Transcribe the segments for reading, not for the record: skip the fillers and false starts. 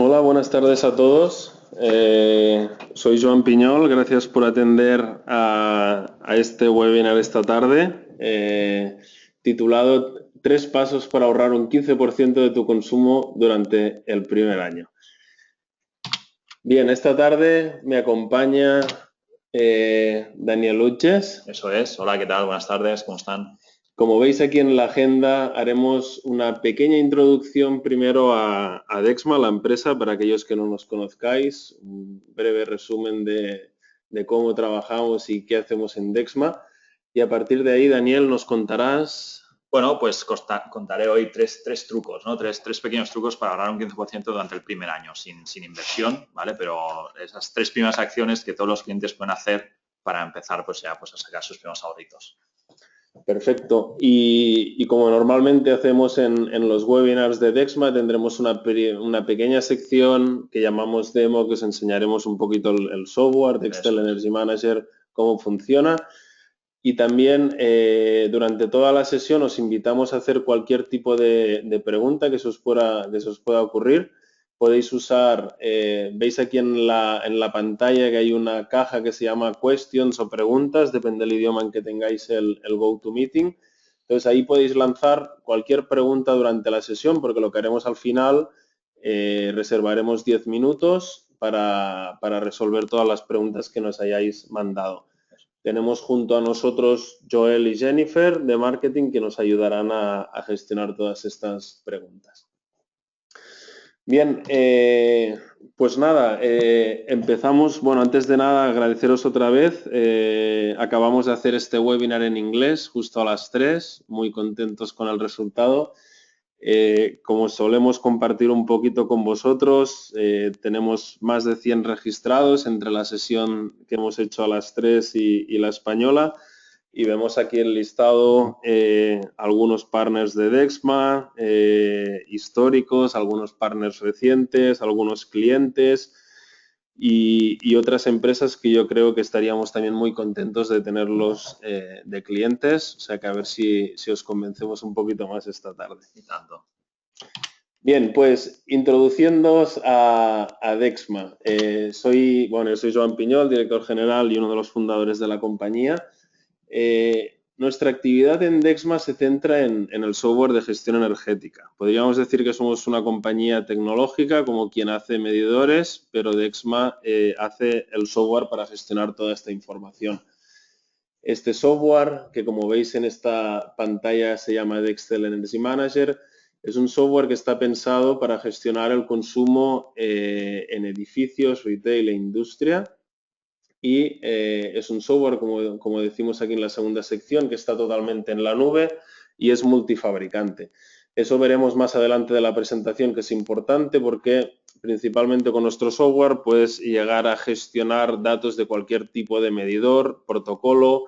Hola, buenas tardes a todos. Soy Joan Piñol, gracias por atender a este webinar esta tarde, titulado Tres pasos para ahorrar un 15% de tu consumo durante el primer año. Bien, esta tarde me acompaña Daniel Utges. Eso es. Hola, ¿qué tal? Buenas tardes, ¿cómo están? Como veis aquí en la agenda, haremos una pequeña introducción primero a Dexma, la empresa, para aquellos que no nos conozcáis, un breve resumen de cómo trabajamos y qué hacemos en Dexma. Y a partir de ahí, Daniel, nos contarás... Bueno, pues contaré hoy tres trucos, ¿no? Tres pequeños trucos para ahorrar un 15% durante el primer año, sin inversión, ¿vale? Pero esas tres primeras acciones que todos los clientes pueden hacer para empezar pues ya pues a sacar sus primeros ahorritos. Perfecto. Y como normalmente hacemos en los webinars de Dexma, tendremos una pequeña sección que llamamos demo, que os enseñaremos un poquito el software de Dextel Energy Manager, cómo funciona. Y también durante toda la sesión os invitamos a hacer cualquier tipo de pregunta que se os pueda ocurrir. Podéis usar, veis aquí en la pantalla que hay una caja que se llama questions o preguntas, depende del idioma en que tengáis el GoToMeeting. Entonces ahí podéis lanzar cualquier pregunta durante la sesión, porque lo que haremos al final, reservaremos 10 minutos para resolver todas las preguntas que nos hayáis mandado. Tenemos junto a nosotros Joel y Jennifer de marketing que nos ayudarán a gestionar todas estas preguntas. Bien, pues nada, empezamos. Bueno, antes de nada agradeceros otra vez. Acabamos de hacer este webinar en inglés justo a las 3, muy contentos con el resultado. Como solemos compartir un poquito con vosotros, tenemos más de 100 registrados entre la sesión que hemos hecho a las 3 y la española. Y vemos aquí el listado algunos partners de Dexma, históricos, algunos partners recientes, algunos clientes y otras empresas que yo creo que estaríamos también muy contentos de tenerlos de clientes. O sea que a ver si os convencemos un poquito más esta tarde. Y tanto. Bien, pues introduciéndoos a Dexma. Soy Joan Piñol, director general y uno de los fundadores de la compañía. Nuestra actividad en Dexma se centra en el software de gestión energética. Podríamos decir que somos una compañía tecnológica como quien hace medidores, pero Dexma hace el software para gestionar toda esta información. Este software, que como veis en esta pantalla se llama Dextel Energy Manager, es un software que está pensado para gestionar el consumo en edificios, retail e industria. Y es un software, como decimos aquí en la segunda sección, que está totalmente en la nube y es multifabricante. Eso veremos más adelante de la presentación, que es importante porque principalmente con nuestro software puedes llegar a gestionar datos de cualquier tipo de medidor, protocolo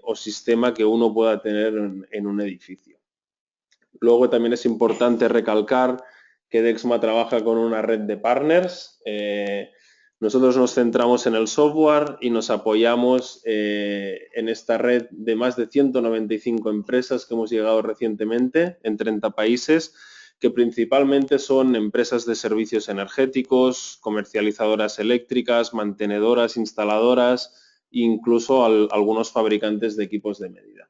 o sistema que uno pueda tener en un edificio. Luego también es importante recalcar que Dexma trabaja con una red de partners. Nosotros nos centramos en el software y nos apoyamos en esta red de más de 195 empresas que hemos llegado recientemente en 30 países, que principalmente son empresas de servicios energéticos, comercializadoras eléctricas, mantenedoras, instaladoras e incluso algunos fabricantes de equipos de medida.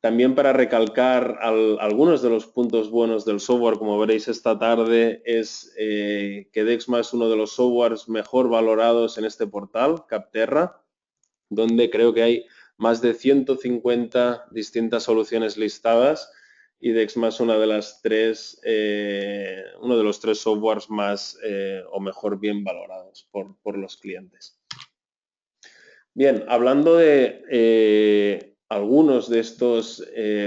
También para recalcar algunos de los puntos buenos del software, como veréis esta tarde, es que Dexma es uno de los softwares mejor valorados en este portal, Capterra, donde creo que hay más de 150 distintas soluciones listadas y Dexma es uno de los tres softwares más o mejor bien valorados por los clientes. Bien, hablando de algunos de estos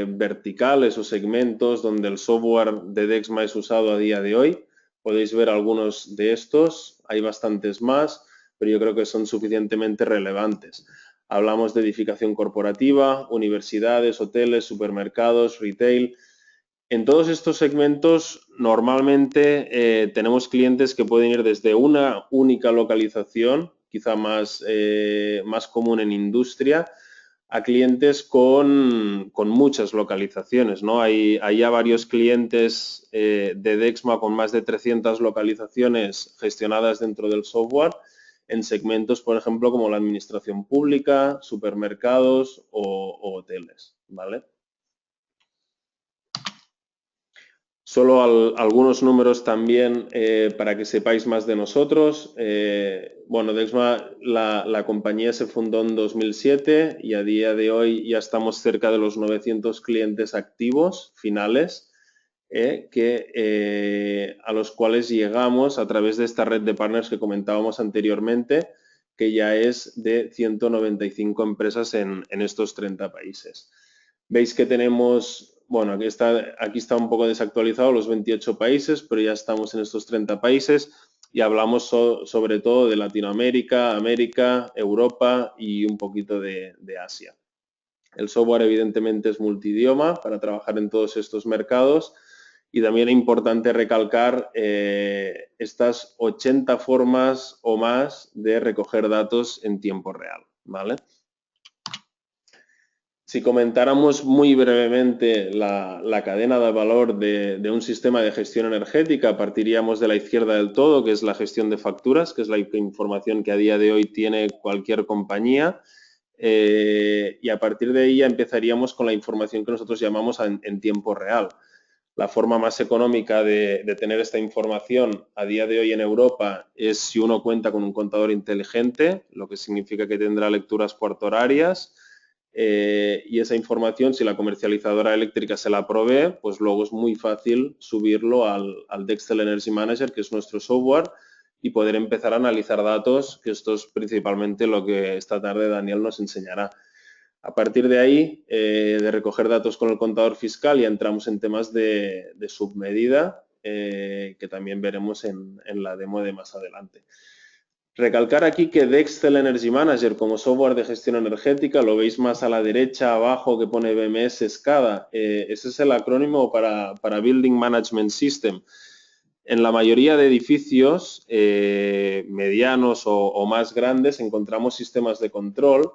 verticales o segmentos donde el software de Dexma es usado a día de hoy, podéis ver algunos de estos, hay bastantes más, pero yo creo que son suficientemente relevantes. Hablamos de edificación corporativa, universidades, hoteles, supermercados, retail. En todos estos segmentos normalmente tenemos clientes que pueden ir desde una única localización, quizá más común en industria, a clientes con muchas localizaciones, ¿no? Hay ya varios clientes de Dexma con más de 300 localizaciones gestionadas dentro del software en segmentos, por ejemplo, como la administración pública, supermercados o hoteles, ¿vale? Solo algunos números también para que sepáis más de nosotros. Bueno, Dexma, la compañía se fundó en 2007 y a día de hoy ya estamos cerca de los 900 clientes activos finales, a los cuales llegamos a través de esta red de partners que comentábamos anteriormente, que ya es de 195 empresas en estos 30 países. Veis que tenemos, bueno, aquí está un poco desactualizado los 28 países, pero ya estamos en estos 30 países y hablamos sobre todo de Latinoamérica, América, Europa y un poquito de Asia. El software evidentemente es multidioma para trabajar en todos estos mercados y también es importante recalcar estas 80 formas o más de recoger datos en tiempo real, ¿vale? Si comentáramos muy brevemente la cadena de valor de un sistema de gestión energética, partiríamos de la izquierda del todo, que es la gestión de facturas, que es la información que a día de hoy tiene cualquier compañía, y a partir de ahí ya empezaríamos con la información que nosotros llamamos en tiempo real. La forma más económica de tener esta información a día de hoy en Europa es si uno cuenta con un contador inteligente, lo que significa que tendrá lecturas cuarto horarias, y esa información, si la comercializadora eléctrica se la provee, pues luego es muy fácil subirlo al Dextel Energy Manager, que es nuestro software, y poder empezar a analizar datos, que esto es principalmente lo que esta tarde Daniel nos enseñará. A partir de ahí, de recoger datos con el contador fiscal, ya entramos en temas de submedida, que también veremos en la demo de más adelante. Recalcar aquí que Dextel Energy Manager como software de gestión energética, lo veis más a la derecha abajo que pone BMS SCADA, ese es el acrónimo para Building Management System. En la mayoría de edificios medianos o más grandes encontramos sistemas de control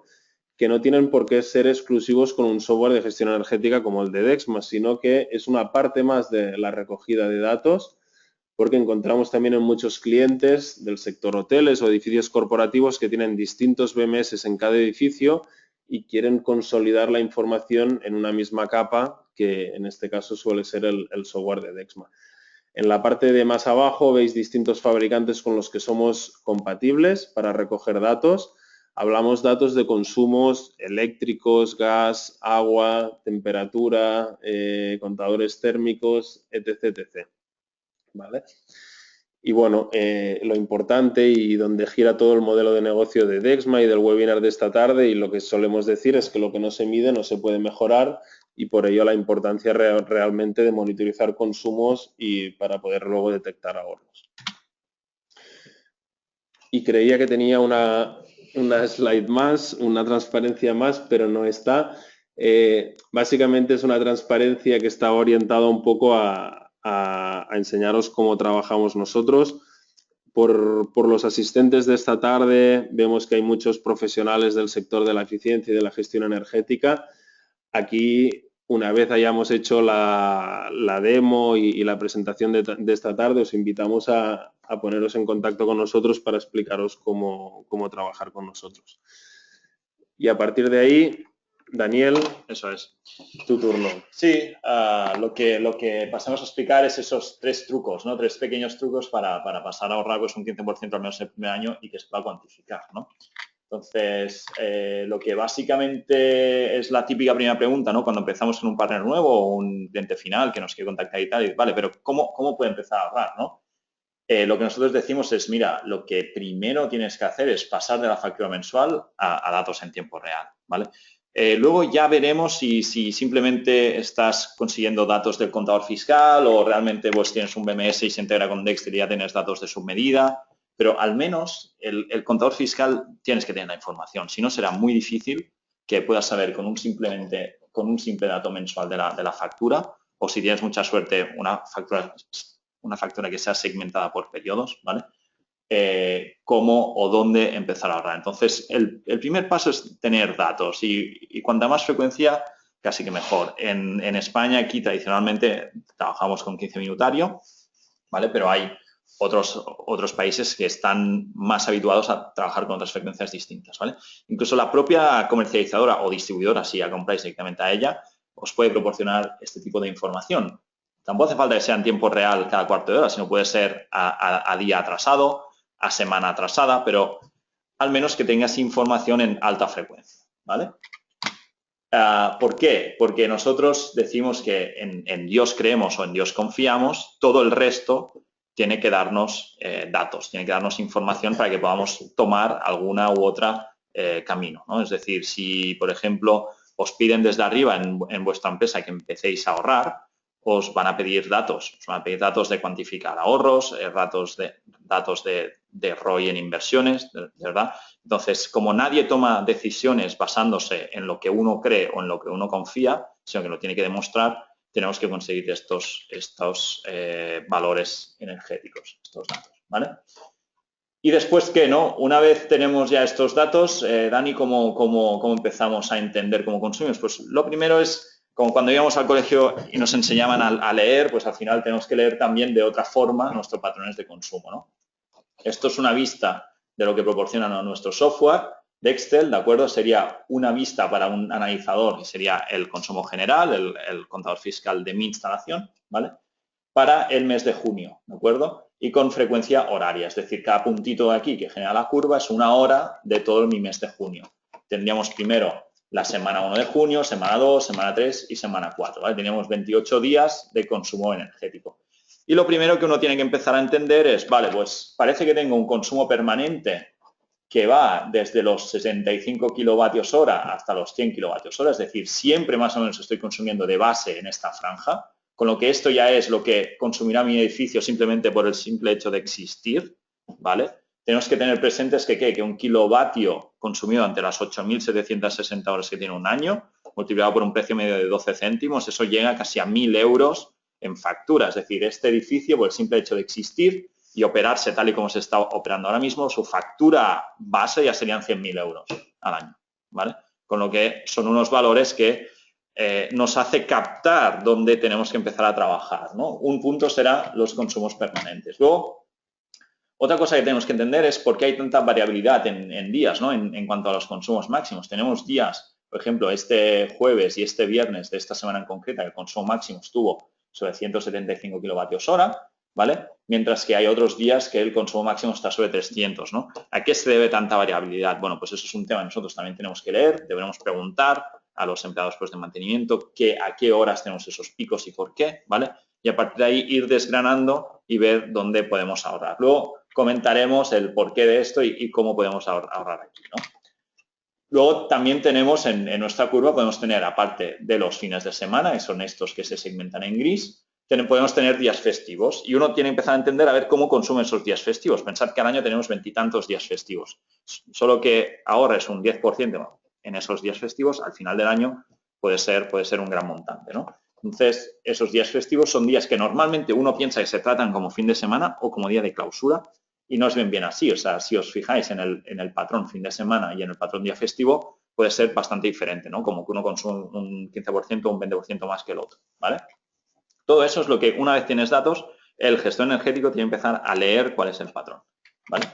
que no tienen por qué ser exclusivos con un software de gestión energética como el de Dexma, sino que es una parte más de la recogida de datos, porque encontramos también en muchos clientes del sector hoteles o edificios corporativos que tienen distintos BMS en cada edificio y quieren consolidar la información en una misma capa, que en este caso suele ser el software de Dexma. En la parte de más abajo veis distintos fabricantes con los que somos compatibles para recoger datos. Hablamos datos de consumos eléctricos, gas, agua, temperatura, contadores térmicos, etc, etc. ¿Vale? Y bueno, lo importante y donde gira todo el modelo de negocio de Dexma y del webinar de esta tarde, y lo que solemos decir es que lo que no se mide no se puede mejorar, y por ello la importancia realmente de monitorizar consumos y para poder luego detectar ahorros. Y creía que tenía una slide más, una transparencia más, pero no está. Básicamente es una transparencia que está orientada un poco a enseñaros cómo trabajamos nosotros. Por los asistentes de esta tarde vemos que hay muchos profesionales del sector de la eficiencia y de la gestión energética. Aquí, una vez hayamos hecho la demo y la presentación de esta tarde, os invitamos a poneros en contacto con nosotros para explicaros cómo trabajar con nosotros. Y a partir de ahí, Daniel, eso es tu turno. Sí, lo que pasamos a explicar es esos 3 trucos, ¿no? 3 pequeños trucos para pasar a ahorrar pues, un 15% al menos el primer año y que se pueda cuantificar, ¿no? Entonces, lo que básicamente es la típica primera pregunta, ¿no? Cuando empezamos en un partner nuevo o un cliente final que nos quiere contactar y tal, y, vale, pero ¿cómo puede empezar a ahorrar, no? Lo que nosotros decimos es, mira, lo que primero tienes que hacer es pasar de la factura mensual a datos en tiempo real, ¿vale? Luego ya veremos si simplemente estás consiguiendo datos del contador fiscal o realmente pues tienes un BMS y se integra con Dexter y ya tienes datos de submedida, pero al menos el contador fiscal tienes que tener la información, si no será muy difícil que puedas saber con un simple dato mensual de la factura, o si tienes mucha suerte una factura que sea segmentada por periodos, ¿vale? cómo o dónde empezar a ahorrar. Entonces, el primer paso es tener datos y cuanta más frecuencia, casi que mejor. En España, aquí tradicionalmente trabajamos con 15 minutario, ¿vale? Pero hay otros países que están más habituados a trabajar con otras frecuencias distintas, ¿vale? Incluso la propia comercializadora o distribuidora, si ya compráis directamente a ella, os puede proporcionar este tipo de información. Tampoco hace falta que sea en tiempo real cada cuarto de hora, sino puede ser a día atrasado, a semana atrasada, pero al menos que tengas información en alta frecuencia, ¿vale? ¿Por qué? Porque nosotros decimos que en Dios creemos o en Dios confiamos, todo el resto tiene que darnos datos, tiene que darnos información para que podamos tomar alguna u otra camino, ¿no? Es decir, si, por ejemplo, os piden desde arriba en vuestra empresa que empecéis a ahorrar, os van a pedir datos, os van a pedir datos de cuantificar ahorros, datos de ROI en inversiones, ¿verdad? Entonces, como nadie toma decisiones basándose en lo que uno cree o en lo que uno confía, sino que lo tiene que demostrar, tenemos que conseguir estos valores energéticos, estos datos, ¿vale? Y después, ¿qué, no? Una vez tenemos ya estos datos, Dani, ¿cómo empezamos a entender cómo consumimos? Pues lo primero es, como cuando íbamos al colegio y nos enseñaban a leer, pues al final tenemos que leer también de otra forma nuestros patrones de consumo, ¿no? Esto es una vista de lo que proporciona nuestro software de Excel, ¿de acuerdo? Sería una vista para un analizador, que sería el consumo general, el contador fiscal de mi instalación, ¿vale? Para el mes de junio, ¿de acuerdo? Y con frecuencia horaria, es decir, cada puntito de aquí que genera la curva es una hora de todo mi mes de junio. Tendríamos primero la semana 1 de junio, semana 2, semana 3 y semana 4, ¿vale? Teníamos 28 días de consumo energético. Y lo primero que uno tiene que empezar a entender es, vale, pues parece que tengo un consumo permanente que va desde los 65 kilovatios hora hasta los 100 kilovatios hora, es decir, siempre más o menos estoy consumiendo de base en esta franja, con lo que esto ya es lo que consumirá mi edificio simplemente por el simple hecho de existir, ¿vale? Tenemos que tener presentes que un kilovatio consumido ante las 8.760 horas que tiene un año, multiplicado por un precio medio de 12 céntimos, eso llega casi a 1.000 euros en factura. Es decir, este edificio, por el simple hecho de existir y operarse tal y como se está operando ahora mismo, su factura base ya serían 100.000 euros al año, ¿vale? Con lo que son unos valores que nos hace captar dónde tenemos que empezar a trabajar, ¿no? Un punto será los consumos permanentes. Luego, otra cosa que tenemos que entender es por qué hay tanta variabilidad en días, ¿no? En cuanto a los consumos máximos. Tenemos días, por ejemplo, este jueves y este viernes de esta semana en concreta, el consumo máximo estuvo sobre 175 kilovatios hora, ¿vale? Mientras que hay otros días que el consumo máximo está sobre 300, ¿no? ¿A qué se debe tanta variabilidad? Bueno, pues eso es un tema que nosotros también tenemos que leer, deberemos preguntar a los empleados pues, de mantenimiento a qué horas tenemos esos picos y por qué, ¿vale? Y a partir de ahí ir desgranando y ver dónde podemos ahorrar. Luego comentaremos el porqué de esto y cómo podemos ahorrar aquí, ¿no? Luego también tenemos en nuestra curva, podemos tener, aparte de los fines de semana, que son estos que se segmentan en gris, podemos tener días festivos y uno tiene que empezar a entender a ver cómo consume esos días festivos. Pensad que al año tenemos 20 y tantos días festivos. Solo que ahorres un 10% en esos días festivos, al final del año puede ser un gran montante, ¿no? Entonces, esos días festivos son días que normalmente uno piensa que se tratan como fin de semana o como día de clausura y no es bien así. O sea, si os fijáis en el patrón fin de semana y en el patrón día festivo, puede ser bastante diferente, ¿no? Como que uno consume un 15% o un 20% más que el otro, ¿vale? Todo eso es lo que, una vez tienes datos, el gestor energético tiene que empezar a leer cuál es el patrón, ¿vale?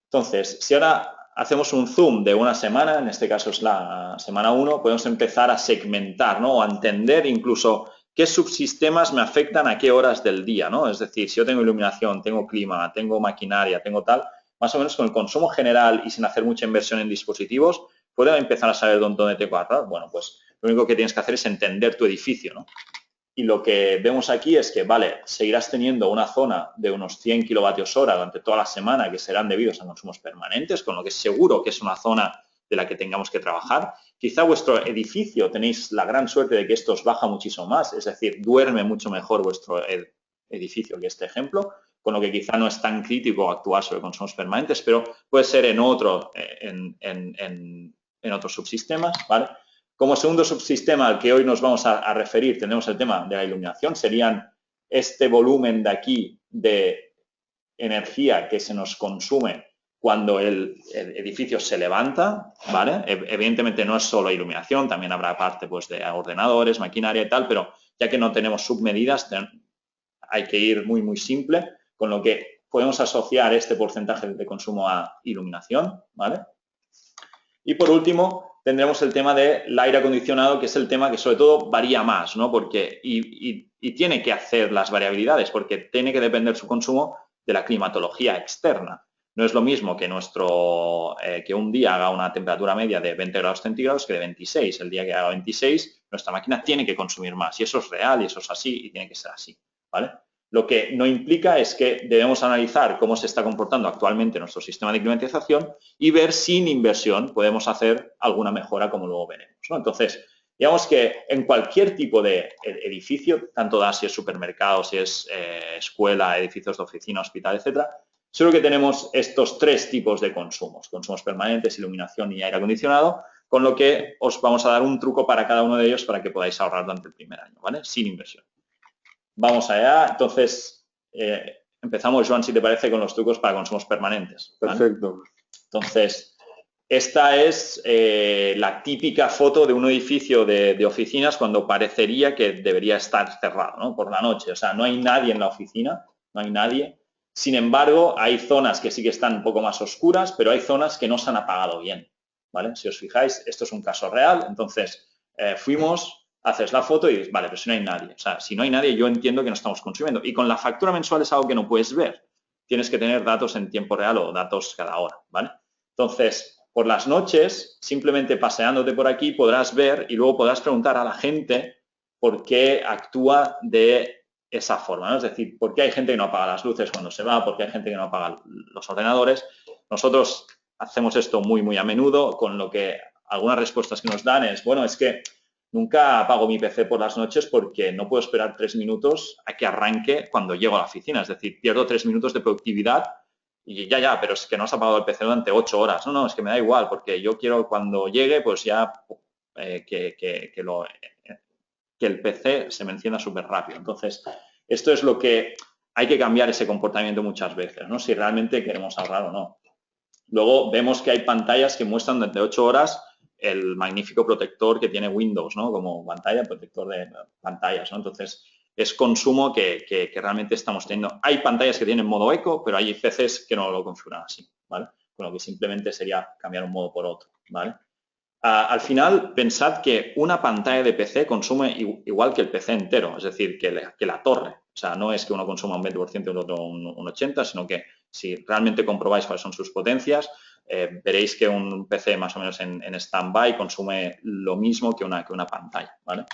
Entonces, si ahora hacemos un zoom de una semana, en este caso es la semana 1, podemos empezar a segmentar, ¿no? O a entender incluso qué subsistemas me afectan a qué horas del día, ¿no? Es decir, si yo tengo iluminación, tengo clima, tengo maquinaria, tengo tal, más o menos con el consumo general y sin hacer mucha inversión en dispositivos, ¿puedo empezar a saber dónde tengo que ahorrar? Bueno, pues lo único que tienes que hacer es entender tu edificio, ¿no? Y lo que vemos aquí es que, vale, seguirás teniendo una zona de unos 100 kilovatios hora durante toda la semana que serán debidos a consumos permanentes, con lo que seguro que es una zona de la que tengamos que trabajar. Quizá vuestro edificio tenéis la gran suerte de que esto os baja muchísimo más, es decir, duerme mucho mejor vuestro edificio que este ejemplo, con lo que quizá no es tan crítico actuar sobre consumos permanentes, pero puede ser en otros subsistemas, ¿vale? Como segundo subsistema al que hoy nos vamos a referir, tenemos el tema de la iluminación, serían este volumen de aquí de energía que se nos consume cuando el edificio se levanta, ¿vale? Evidentemente no es solo iluminación, también habrá parte pues, de ordenadores, maquinaria y tal, pero ya que no tenemos submedidas, hay que ir muy, muy simple, con lo que podemos asociar este porcentaje de consumo a iluminación, ¿vale? Y por último, tendremos el tema del aire acondicionado, que es el tema que sobre todo varía más, ¿no? Porque, y tiene que hacer las variabilidades, porque tiene que depender su consumo de la climatología externa. No es lo mismo que que un día haga una temperatura media de 20 grados centígrados que de 26. El día que haga 26, nuestra máquina tiene que consumir más. Y eso es real, y eso es así, y tiene que ser así, ¿vale? Lo que no implica es que debemos analizar cómo se está comportando actualmente nuestro sistema de climatización y ver si sin inversión podemos hacer alguna mejora, como luego veremos, ¿no? Entonces, digamos que en cualquier tipo de edificio, tanto da si es supermercado, si es escuela, edificios de oficina, hospital, etcétera, solo que tenemos estos tres tipos de consumos permanentes, iluminación y aire acondicionado, con lo que os vamos a dar un truco para cada uno de ellos para que podáis ahorrar durante el primer año, ¿vale? Sin inversión. Vamos allá. Entonces, empezamos, Joan, si te parece, con los trucos para consumos permanentes, ¿vale? Perfecto. Entonces, esta es la típica foto de un edificio de oficinas cuando parecería que debería estar cerrado, ¿no? Por la noche. O sea, no hay nadie en la oficina, no hay nadie. Sin embargo, hay zonas que sí que están un poco más oscuras, pero hay zonas que no se han apagado bien, ¿vale? Si os fijáis, esto es un caso real. Entonces, fuimos, haces la foto y dices, vale, pero si no hay nadie. O sea, si no hay nadie, yo entiendo que no estamos consumiendo. Y con la factura mensual es algo que no puedes ver. Tienes que tener datos en tiempo real o datos cada hora, ¿vale? Entonces, por las noches, simplemente paseándote por aquí, podrás ver y luego podrás preguntar a la gente por qué actúa de esa forma, ¿no? Es decir, por qué hay gente que no apaga las luces cuando se va, por qué hay gente que no apaga los ordenadores. Nosotros hacemos esto muy, muy a menudo, con lo que algunas respuestas que nos dan es, bueno, es que nunca apago mi PC por las noches porque no puedo esperar 3 minutos a que arranque cuando llego a la oficina. Es decir, pierdo 3 minutos de productividad y ya, pero es que no has apagado el PC durante 8 horas. No, es que me da igual porque yo quiero cuando llegue, pues ya que el PC se me encienda súper rápido. Entonces, esto es lo que hay que cambiar ese comportamiento muchas veces, ¿no? Si realmente queremos ahorrar o no. Luego vemos que hay pantallas que muestran durante 8 horas el magnífico protector que tiene Windows, ¿no? Como pantalla, protector de pantallas, ¿no? Entonces, es consumo que realmente estamos teniendo. Hay pantallas que tienen modo eco, pero hay PCs que no lo configuran así, ¿vale? Con lo que simplemente sería cambiar un modo por otro, ¿vale? Al final, pensad que una pantalla de PC consume igual que el PC entero, es decir, que la torre. O sea, no es que uno consuma un 20% y el otro un 80%, sino que si realmente comprobáis cuáles son sus potencias, veréis que un PC más o menos en stand-by consume lo mismo que una pantalla, ¿vale?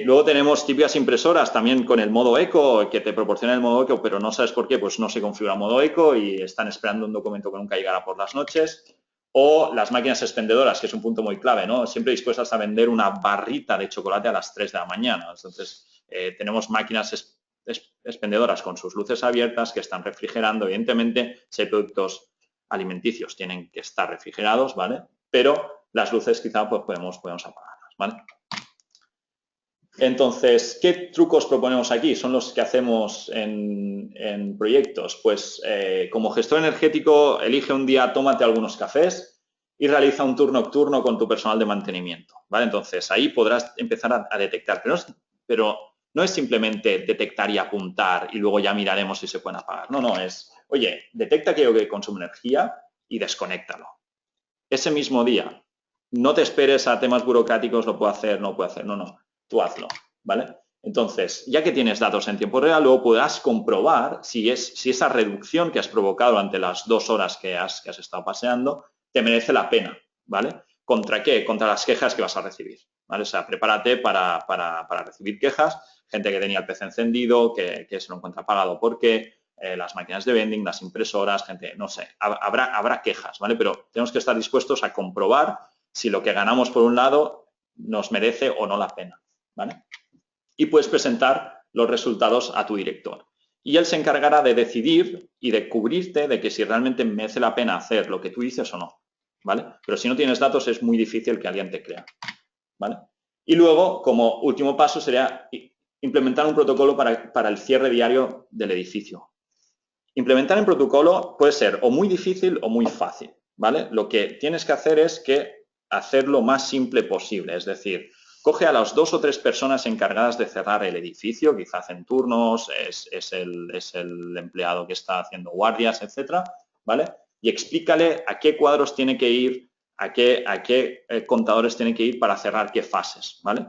Luego tenemos típicas impresoras también con el modo eco, que te proporciona el modo eco, pero no sabes por qué, pues no se configura modo eco y están esperando un documento que nunca llegará por las noches. O las máquinas expendedoras, que es un punto muy clave, ¿no? Siempre dispuestas a vender una barrita de chocolate a las 3 de la mañana. Entonces, tenemos máquinas expendedoras con sus luces abiertas que están refrigerando. Evidentemente, si hay productos alimenticios, tienen que estar refrigerados, ¿vale? Pero las luces quizá pues, podemos apagarlas, ¿vale? Entonces, ¿qué trucos proponemos aquí? Son los que hacemos en proyectos. Pues como gestor energético, elige un día, tómate algunos cafés y realiza un tour nocturno con tu personal de mantenimiento, ¿vale? Entonces, ahí podrás empezar a detectar. Pero no es simplemente detectar y apuntar y luego ya miraremos si se pueden apagar. No, es, oye, detecta aquello que consume energía y desconéctalo. Ese mismo día, no te esperes a temas burocráticos, lo puedo hacer, no puedo hacer. No. Tú hazlo, ¿vale? Entonces, ya que tienes datos en tiempo real, luego podrás comprobar si esa reducción que has provocado durante las 2 horas que has estado paseando te merece la pena, ¿vale? ¿Contra qué? Contra las quejas que vas a recibir, ¿vale? O sea, prepárate para recibir quejas, gente que tenía el PC encendido, que se lo encuentra apagado porque las máquinas de vending, las impresoras, gente, no sé, habrá quejas, ¿vale? Pero tenemos que estar dispuestos a comprobar si lo que ganamos por un lado nos merece o no la pena, ¿vale? Y puedes presentar los resultados a tu director. Y él se encargará de decidir y de cubrirte de que si realmente merece la pena hacer lo que tú dices o no, ¿vale? Pero si no tienes datos es muy difícil que alguien te crea, ¿vale? Y luego, como último paso, sería implementar un protocolo para el cierre diario del edificio. Implementar en protocolo puede ser o muy difícil o muy fácil, ¿vale? Lo que tienes que hacer es hacer lo más simple posible, es decir, coge a las 2 o 3 personas encargadas de cerrar el edificio, quizás hacen turnos, es el empleado que está haciendo guardias, etcétera, ¿vale? Y explícale a qué cuadros tiene que ir, a qué contadores tiene que ir para cerrar qué fases, ¿vale?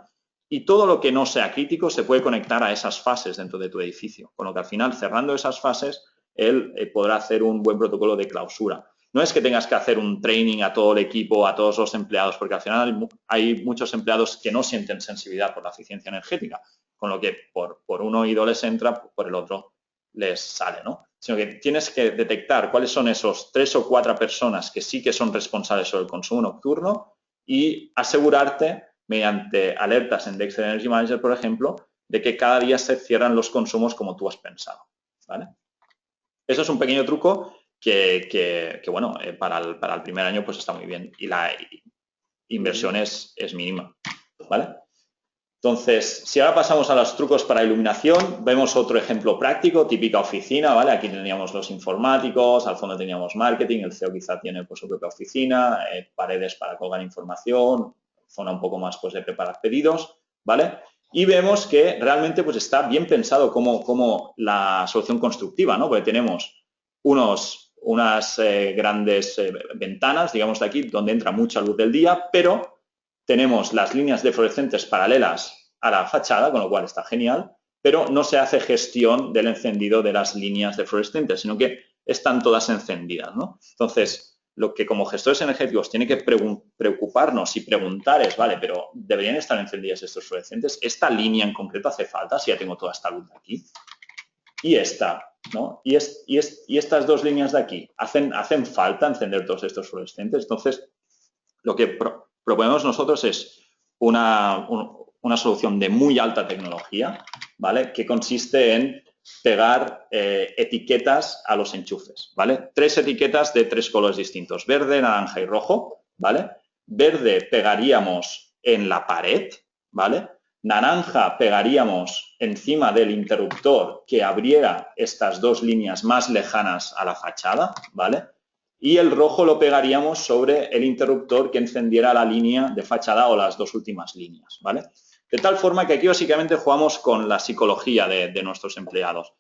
Y todo lo que no sea crítico se puede conectar a esas fases dentro de tu edificio, con lo que al final, cerrando esas fases, él podrá hacer un buen protocolo de clausura. No es que tengas que hacer un training a todo el equipo, a todos los empleados, porque al final hay muchos empleados que no sienten sensibilidad por la eficiencia energética, con lo que por un oído les entra, por el otro les sale, ¿no? Sino que tienes que detectar cuáles son esos 3 o 4 personas que sí que son responsables sobre el consumo nocturno y asegurarte, mediante alertas en Dexter Energy Manager, por ejemplo, de que cada día se cierran los consumos como tú has pensado, ¿vale? Eso es un pequeño truco que bueno, para el primer año pues está muy bien y la inversión es mínima, ¿vale? Entonces, si ahora pasamos a los trucos para iluminación, vemos otro ejemplo práctico, típica oficina, ¿vale? Aquí teníamos los informáticos, al fondo teníamos marketing, el CEO quizá tiene pues, su propia oficina, paredes para colgar información, zona un poco más pues, de preparar pedidos, ¿vale? Y vemos que realmente pues, está bien pensado como la solución constructiva, ¿no? Porque tenemos unas grandes ventanas, digamos de aquí, donde entra mucha luz del día, pero tenemos las líneas de fluorescentes paralelas a la fachada, con lo cual está genial, pero no se hace gestión del encendido de las líneas de fluorescentes, sino que están todas encendidas, ¿no? Entonces, lo que como gestores energéticos tiene que preocuparnos y preguntar es, vale, pero ¿deberían estar encendidas estos fluorescentes? ¿Esta línea en concreto hace falta si ya tengo toda esta luz de aquí? Y esta, ¿no? Y estas dos líneas de aquí, ¿hacen falta encender todos estos fluorescentes? Entonces, lo que proponemos nosotros es una solución de muy alta tecnología, ¿vale? Que consiste en pegar etiquetas a los enchufes, ¿vale? 3 etiquetas de 3 colores distintos, verde, naranja y rojo, ¿vale? Verde pegaríamos en la pared, ¿vale? Naranja pegaríamos encima del interruptor que abriera estas dos líneas más lejanas a la fachada, ¿vale? Y el rojo lo pegaríamos sobre el interruptor que encendiera la línea de fachada o las dos últimas líneas, ¿vale? De tal forma que aquí básicamente jugamos con la psicología de nuestros empleados.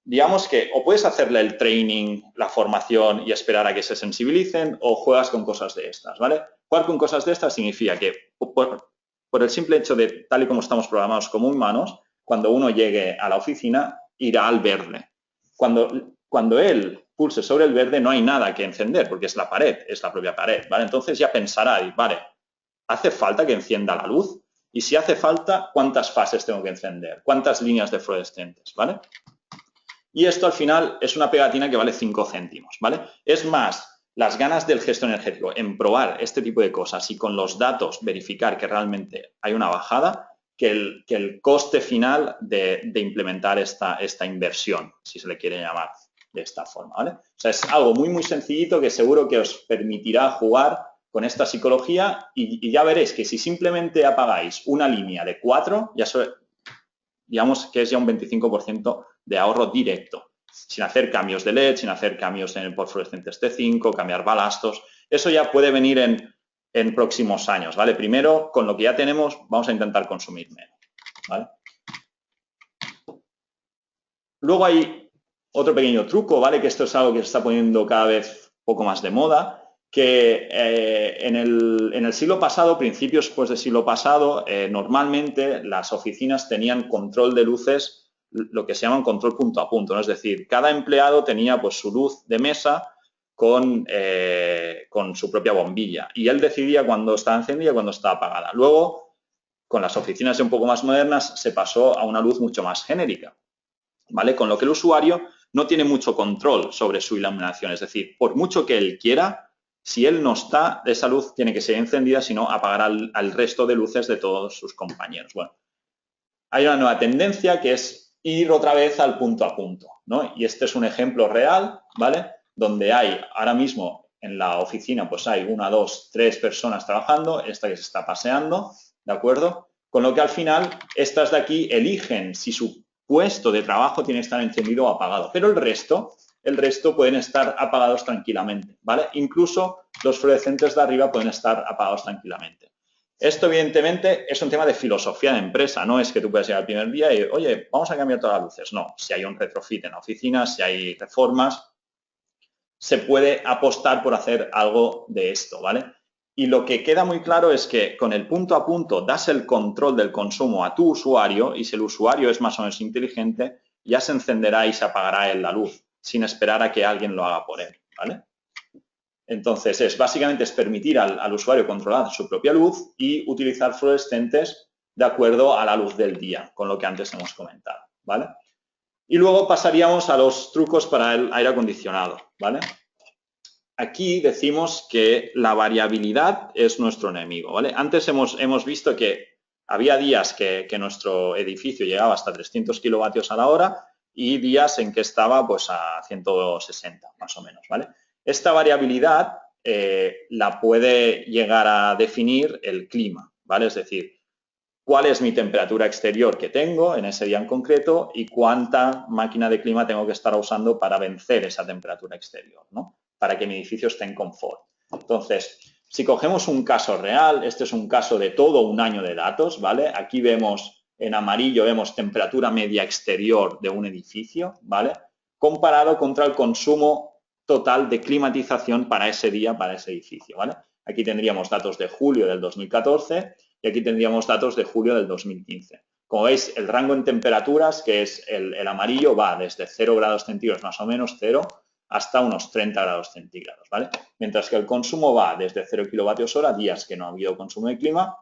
Digamos que o puedes hacerle el training, la formación y esperar a que se sensibilicen o juegas con cosas de estas, ¿vale? Jugar con cosas de estas significa que por el simple hecho de tal y como estamos programados como humanos, cuando uno llegue a la oficina irá al verde. Cuando él pulse sobre el verde no hay nada que encender porque es la pared, es la propia pared, ¿vale? Entonces ya pensará, vale, ¿hace falta que encienda la luz? Y si hace falta, ¿cuántas fases tengo que encender? ¿Cuántas líneas de fluorescentes? ¿Vale? Y esto al final es una pegatina que vale 5 céntimos, ¿vale? Es más, las ganas del gestor energético en probar este tipo de cosas y con los datos verificar que realmente hay una bajada que el coste final de implementar esta inversión, si se le quiere llamar de esta forma, ¿vale? O sea, es algo muy, muy sencillito que seguro que os permitirá jugar con esta psicología y ya veréis que si simplemente apagáis una línea de 4, ya digamos que es ya un 25% de ahorro directo, sin hacer cambios de LED, sin hacer cambios por fluorescentes T5, cambiar balastos. Eso ya puede venir en próximos años, ¿vale? Primero, con lo que ya tenemos, vamos a intentar consumir menos, ¿vale? Luego hay otro pequeño truco, ¿vale? Que esto es algo que se está poniendo cada vez un poco más de moda, que en el siglo pasado, principios pues, del siglo pasado, normalmente las oficinas tenían control de luces, lo que se llama control punto a punto, ¿no? Es decir, cada empleado tenía pues, su luz de mesa con su propia bombilla y él decidía cuándo estaba encendida y cuándo estaba apagada. Luego, con las oficinas un poco más modernas, se pasó a una luz mucho más genérica, ¿vale? Con lo que el usuario no tiene mucho control sobre su iluminación, es decir, por mucho que él quiera, si él no está, esa luz tiene que ser encendida, si no, apagará al resto de luces de todos sus compañeros. Bueno, hay una nueva tendencia que es ir otra vez al punto a punto, ¿no? Y este es un ejemplo real, ¿vale? Donde hay ahora mismo en la oficina, pues hay 1, 2, 3 personas trabajando, esta que se está paseando, ¿de acuerdo? Con lo que al final, estas de aquí eligen si su puesto de trabajo tiene que estar encendido o apagado, pero el resto pueden estar apagados tranquilamente, ¿vale? Incluso los fluorescentes de arriba pueden estar apagados tranquilamente. Esto, evidentemente, es un tema de filosofía de empresa. No es que tú puedas llegar el primer día y, oye, vamos a cambiar todas las luces. No, si hay un retrofit en la oficina, si hay reformas, se puede apostar por hacer algo de esto, ¿vale? Y lo que queda muy claro es que con el punto a punto das el control del consumo a tu usuario y si el usuario es más o menos inteligente, ya se encenderá y se apagará la luz sin esperar a que alguien lo haga por él, ¿vale? Entonces, básicamente es permitir al usuario controlar su propia luz y utilizar fluorescentes de acuerdo a la luz del día, con lo que antes hemos comentado, ¿vale? Y luego pasaríamos a los trucos para el aire acondicionado, ¿vale? Aquí decimos que la variabilidad es nuestro enemigo, ¿vale? Antes hemos visto que había días que nuestro edificio llegaba hasta 300 kilovatios a la hora y días en que estaba pues a 160, más o menos, ¿vale? Esta variabilidad la puede llegar a definir el clima, ¿vale? Es decir, cuál es mi temperatura exterior que tengo en ese día en concreto y cuánta máquina de clima tengo que estar usando para vencer esa temperatura exterior, ¿no? Para que mi edificio esté en confort. Entonces, si cogemos un caso real, este es un caso de todo un año de datos, ¿vale? Aquí vemos, en amarillo, vemos temperatura media exterior de un edificio, ¿vale? Comparado contra el consumo total de climatización para ese día, para ese edificio, ¿vale? Aquí tendríamos datos de julio del 2014 y aquí tendríamos datos de julio del 2015. Como veis, el rango en temperaturas, que es el amarillo, va desde 0 grados centígrados más o menos, 0, hasta unos 30 grados centígrados, ¿vale? Mientras que el consumo va desde 0 kilovatios hora, días que no ha habido consumo de clima,